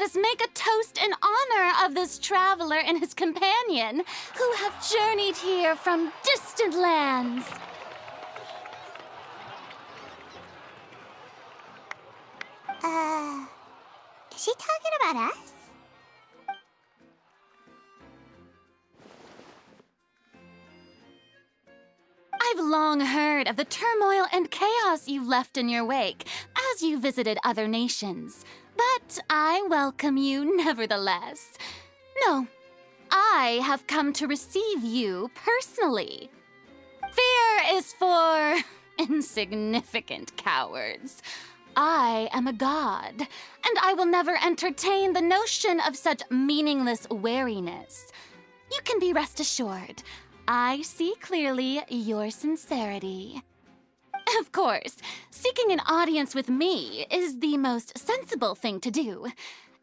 us make a toast in honor of this traveler and his companion who have journeyed here from distant lands. Is she talking about us? I've long heard of the turmoil and chaos you've left in your wake as you visited other nations, but I welcome you nevertheless. No, I have come to receive you personally. Fear is for insignificant cowards. I am a god, and I will never entertain the notion of such meaningless wariness. You can be rest assured, I see clearly your sincerity. Of course, seeking an audience with me is the most sensible thing to do.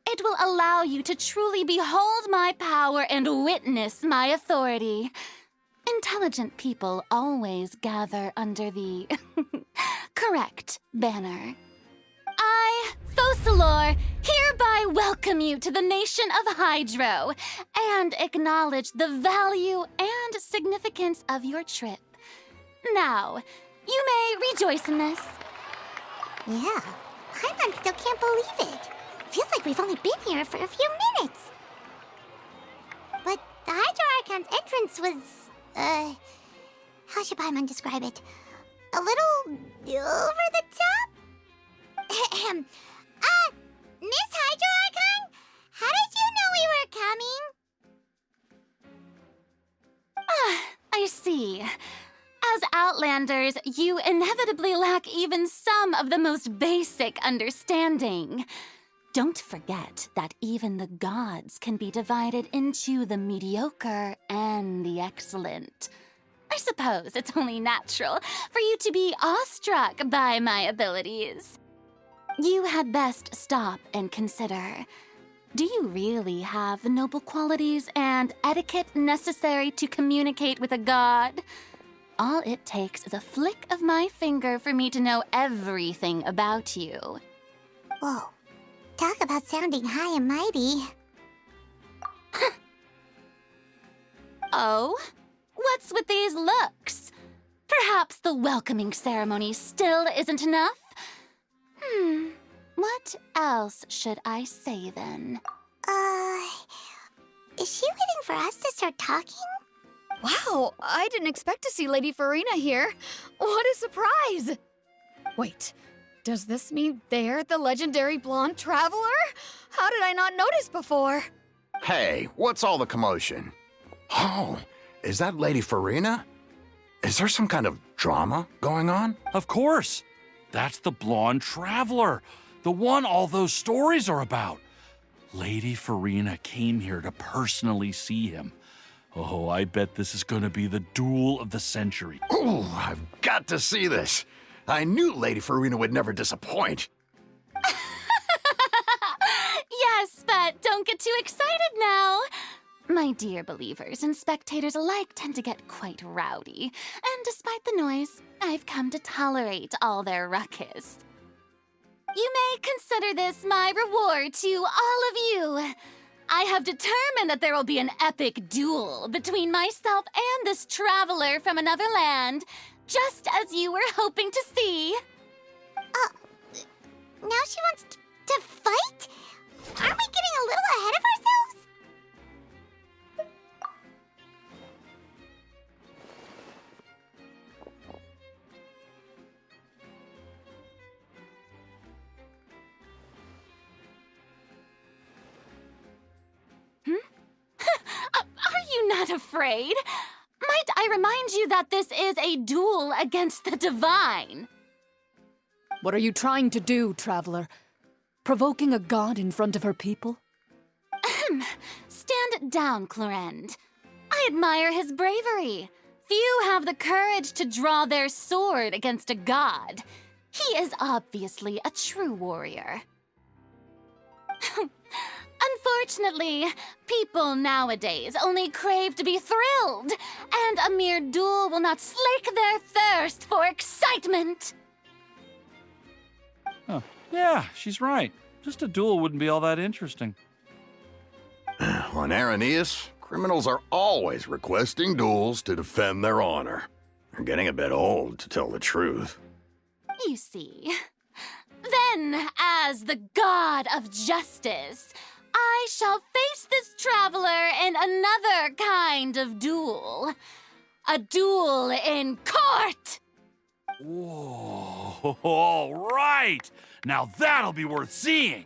It will allow you to truly behold my power and witness my authority. Intelligent people always gather under the correct banner. I, Focalor, hereby welcome you to the nation of Hydro and acknowledge the value and significance of your trip. Now, you may rejoice in this. Yeah, Paimon still can't believe it. Feels like we've only been here for a few minutes. But the Hydro Archon's entrance was, how should Paimon describe it? A little over the top? Miss Hydro Archon? How did you know we were coming? I see. As Outlanders, you inevitably lack even some of the most basic understanding. Don't forget that even the gods can be divided into the mediocre and the excellent. I suppose it's only natural for you to be awestruck by my abilities. You had best stop and consider. Do you really have the noble qualities and etiquette necessary to communicate with a god? All it takes is a flick of my finger for me to know everything about you. Whoa. Talk about sounding high and mighty. Oh? What's with these looks? Perhaps the welcoming ceremony still isn't enough? What else should I say then? Is she waiting for us to start talking? Wow, I didn't expect to see Lady Farina here. What a surprise! Wait, does this mean they're the legendary blonde traveler? How did I not notice before? Hey, what's all the commotion? Oh, is that Lady Farina? Is there some kind of drama going on? Of course. That's the blonde traveler, the one all those stories are about. Lady Farina came here to personally see him. Oh, I bet this is going to be the duel of the century. Ooh, I've got to see this. I knew Lady Farina would never disappoint. Yes, but don't get too excited now. My dear believers and spectators alike tend to get quite rowdy, and despite the noise, I've come to tolerate all their ruckus. You may consider this my reward to all of you. I have determined that there will be an epic duel between myself and this traveler from another land, just as you were hoping to see. Now she wants to fight? Aren't we getting a little ahead of ourselves? Are you not afraid? Might I remind you that this is a duel against the divine? What are you trying to do, traveler? Provoking a god in front of her people? Stand down, Clorend. I admire his bravery. Few have the courage to draw their sword against a god. He is obviously a true warrior. Unfortunately, people nowadays only crave to be thrilled, and a mere duel will not slake their thirst for excitement. Huh. Yeah, she's right. Just a duel wouldn't be all that interesting. On Araneus, criminals are always requesting duels to defend their honor. They're getting a bit old, to tell the truth. You see. Then, as the god of justice, I shall face this traveler in another kind of duel. A duel in court! Whoa, all right! Now that'll be worth seeing!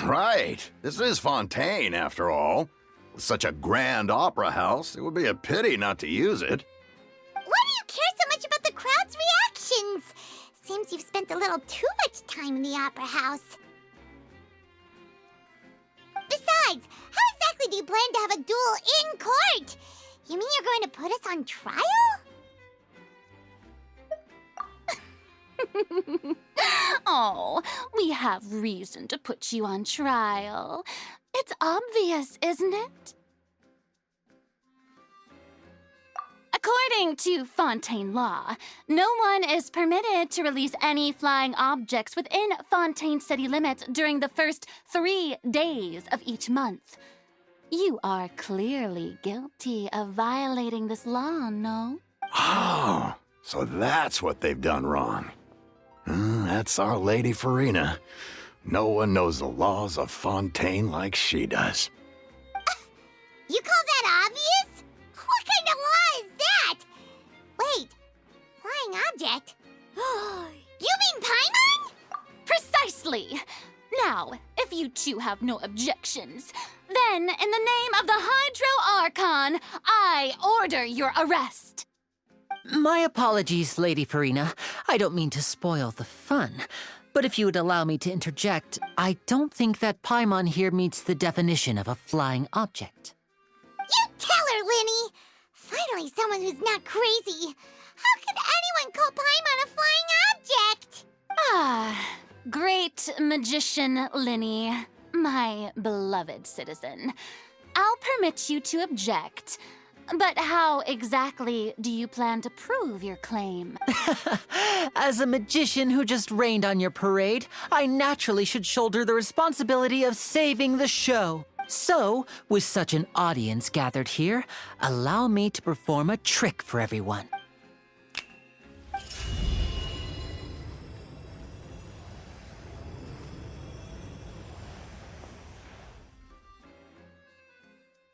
Right. This is Fontaine, after all. With such a grand opera house, it would be a pity not to use it. Why do you care so much about the crowd's reactions? Seems you've spent a little too much time in the opera house. Besides, how exactly do you plan to have a duel in court? You mean you're going to put us on trial? Oh, we have reason to put you on trial. It's obvious, isn't it? According to Fontaine law, no one is permitted to release any flying objects within Fontaine city limits during the first 3 days of each month. You are clearly guilty of violating this law, no? Oh, so that's what they've done wrong. That's our Lady Farina. No one knows the laws of Fontaine like she does. You call that obvious? What kind of law is that? Wait, flying object? You mean Paimon? Precisely! Now, if you two have no objections, then in the name of the Hydro Archon, I order your arrest. My apologies, Lady Farina. I don't mean to spoil the fun. But if you would allow me to interject, I don't think that Paimon here meets the definition of a flying object. You tell her, Linny! Finally someone who's not crazy. How could anyone call Paimon a flying object? Ah, great magician Linny, my beloved citizen. I'll permit you to object. But how exactly do you plan to prove your claim? As a magician who just rained on your parade, I naturally should shoulder the responsibility of saving the show. So, with such an audience gathered here, allow me to perform a trick for everyone.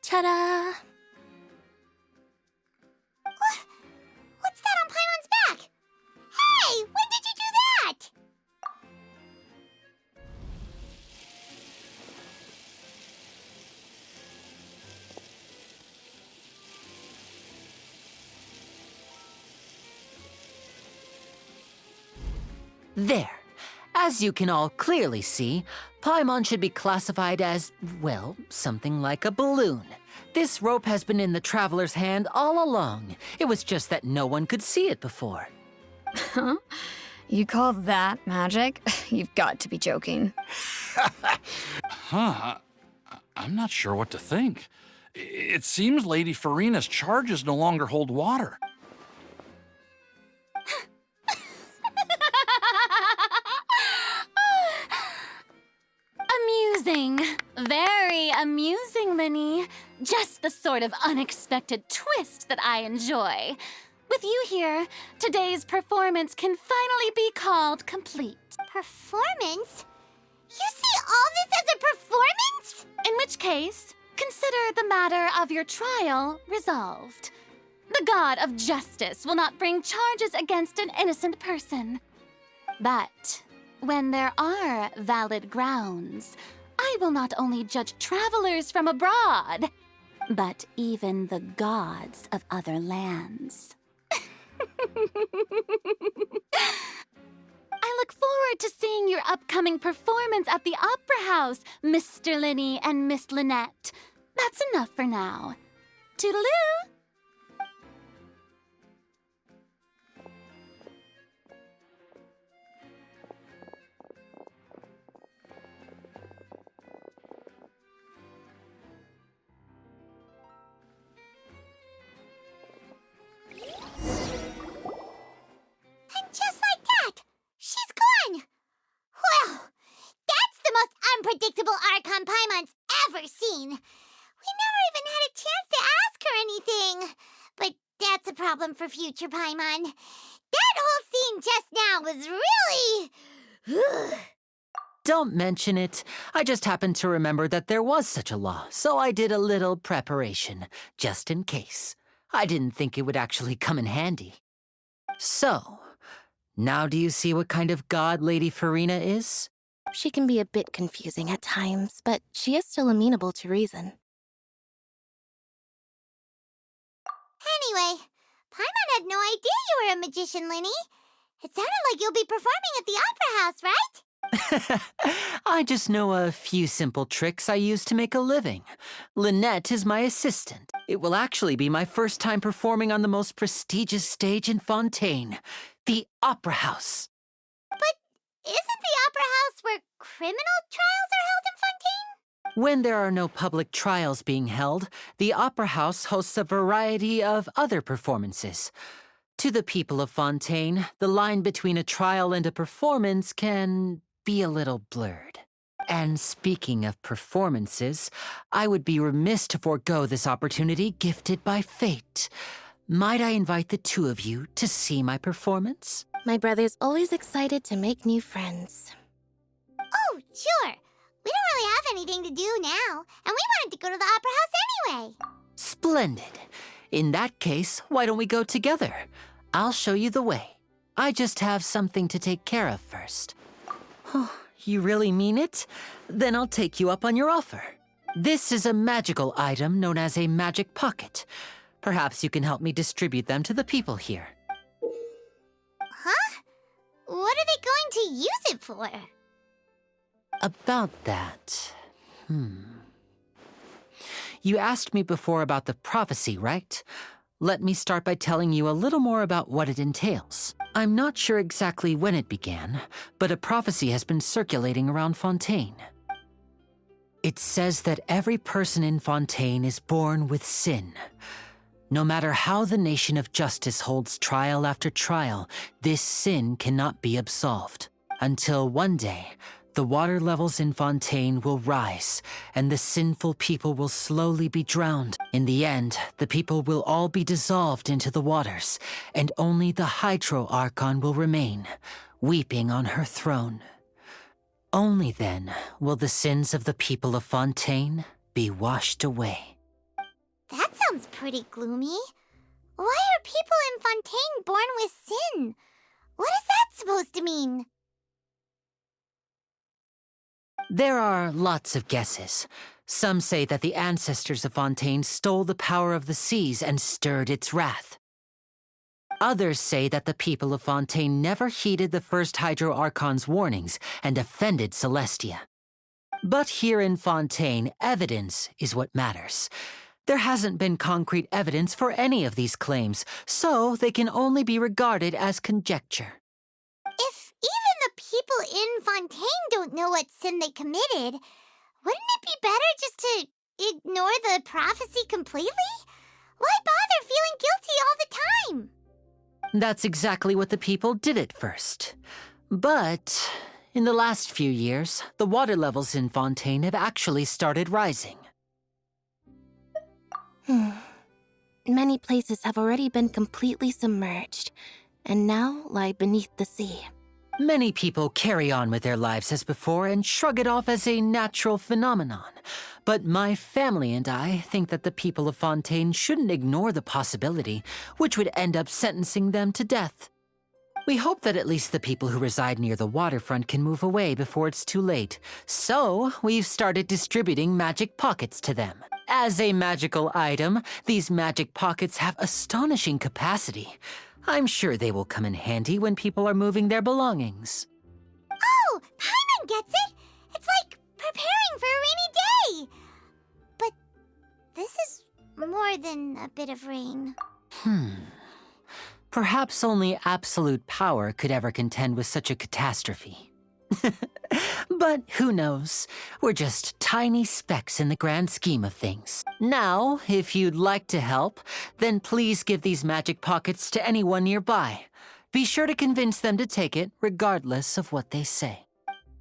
Ta-da! What's that on Paimon's back? Hey, when did you do that? There. As you can all clearly see, Paimon should be classified as, well, something like a balloon. This rope has been in the traveler's hand all along. It was just that no one could see it before. Huh? You call that magic? You've got to be joking. Huh? I'm not sure what to think. It seems Lady Farina's charges no longer hold water. Amusing. Very amusing, Linny. Just the sort of unexpected twist that I enjoy. With you here, today's performance can finally be called complete. Performance? You see all this as a performance? In which case, consider the matter of your trial resolved. The god of justice will not bring charges against an innocent person. But when there are valid grounds, I will not only judge travelers from abroad, but even the gods of other lands. I look forward to seeing your upcoming performance at the Opera House, Mr. Linny and Miss Lynette. That's enough for now. Toodaloo! And just like that, she's gone. Well, that's the ever seen. We never even had a chance to ask her anything. But that's a problem for future Paimon. That whole scene just now was really... Don't mention it. I just happened to remember that there was such a law, so I did a little preparation, just in case. I didn't think it would actually come in handy. So, now do you see what kind of god Lady Farina is? She can be a bit confusing at times, but she is still amenable to reason. Anyway, Paimon had no idea you were a magician, Linny. It sounded like you'll be performing at the Opera House, right? I just know a few simple tricks I use to make a living. Lynette is my assistant. It will actually be my first time performing on the most prestigious stage in Fontaine, the Opera House. But isn't the Opera House where criminal trials are held in Fontaine? When there are no public trials being held, the Opera House hosts a variety of other performances. To the people of Fontaine, the line between a trial and a performance can be a little blurred. And speaking of performances, I would be remiss to forego this opportunity gifted by fate. Might I invite the two of you to see my performance? My brother's always excited to make new friends. Oh, sure. We don't really have anything to do now, and we wanted to go to the Opera House anyway. Splendid. In that case, why don't we go together? I'll show you the way. I just have something to take care of first. You really mean it? Then I'll take you up on your offer. This is a magical item known as a magic pocket. Perhaps you can help me distribute them to the people here. Huh? What are they going to use it for? About that... You asked me before about the prophecy, right? Let me start by telling you a little more about what it entails. I'm not sure exactly when it began, but a prophecy has been circulating around Fontaine. It says that every person in Fontaine is born with sin. No matter how the nation of justice holds trial after trial, this sin cannot be absolved. Until one day, the water levels in Fontaine will rise, and the sinful people will slowly be drowned. In the end, the people will all be dissolved into the waters, and only the Hydro Archon will remain, weeping on her throne. Only then will the sins of the people of Fontaine be washed away. That sounds pretty gloomy. Why are people in Fontaine born with sin? What is that supposed to mean? There are lots of guesses. Some say that the ancestors of Fontaine stole the power of the seas and stirred its wrath. Others say that the people of Fontaine never heeded the first Hydro Archon's warnings and offended Celestia. But here in Fontaine, evidence is what matters. There hasn't been concrete evidence for any of these claims, so they can only be regarded as conjecture. If even the people in Fontaine don't know what sin they committed, wouldn't it be better just to ignore the prophecy completely? Why bother feeling guilty all the time? That's exactly what the people did at first. But in the last few years, the water levels in Fontaine have actually started rising. Many places have already been completely submerged, and now lie beneath the sea. Many people carry on with their lives as before and shrug it off as a natural phenomenon. But my family and I think that the people of Fontaine shouldn't ignore the possibility, which would end up sentencing them to death. We hope that at least the people who reside near the waterfront can move away before it's too late. So we've started distributing magic pockets to them. As a magical item, these magic pockets have astonishing capacity. I'm sure they will come in handy when people are moving their belongings. Oh, Paimon gets it! It's like preparing for a rainy day! But this is more than a bit of rain. Perhaps only absolute power could ever contend with such a catastrophe. But who knows? We're just tiny specks in the grand scheme of things. Now, if you'd like to help, then please give these magic pockets to anyone nearby. Be sure to convince them to take it, regardless of what they say.